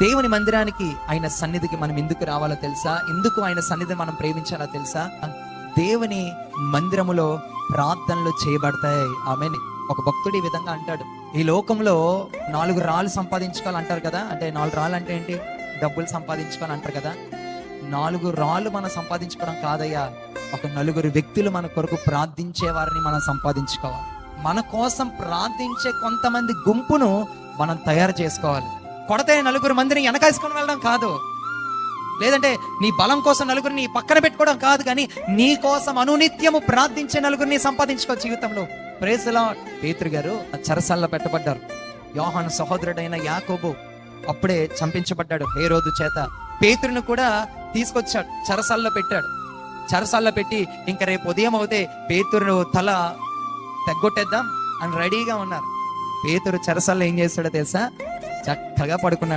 దేవుని మందిరానికి, ఆయన సన్నిధికి మనం ఎందుకు రావాలో తెలుసా? ఎందుకు ఆయన సన్నిధిని మనం ప్రేమించాలో తెలుసా? దేవుని మందిరములో ప్రార్థనలు చేయబడతాయి. ఆమేన్. ఒక భక్తుడు ఈ విధంగా అంటాడు, ఈ లోకంలో 4 రాళ్ళు సంపాదించుకోవాలంటారు కదా. అంటే 4 రాళ్ళు అంటే ఏంటి? డబ్బులు సంపాదించుకోవాలి అంటారు కదా. 4 రాళ్ళు మనం సంపాదించుకోవడం కాదయ్యా, ఒక 4 వ్యక్తులు మన కొరకు ప్రార్థించే వారిని మనం సంపాదించుకోవాలి. మన కోసం ప్రార్థించే కొంతమంది గుంపును మనం తయారు చేసుకోవాలి. కొడతే 4 మందిని వెనకాసుకొని వెళ్ళడం కాదు, లేదంటే నీ బలం కోసం 4 పక్కన పెట్టుకోవడం కాదు, కానీ నీ కోసం అనునిత్యము ప్రార్థించే 4 సంపాదించుకో జీవితంలో. Praise the Lord. పేతురు గారు చెరసాలలో పెట్టబడ్డారు. యోహాను సహోదరుడైన యాకోబు అప్పుడే చంపించబడ్డాడు హేరోదు చేత. పేతురును కూడా తీసుకొచ్చాడు, చెరసాలలో పెట్టాడు. చెరసాలలో పెట్టి ఇంకా రేపు ఉదయం అవుతే పేతురు తల తెగ్గొట్టేద్దాం అని రెడీగా ఉన్నారు. పేతురు చెరసాలలో ఏం చేస్తాడో తెలుసా? చక్కగా పడుకున్నాడు.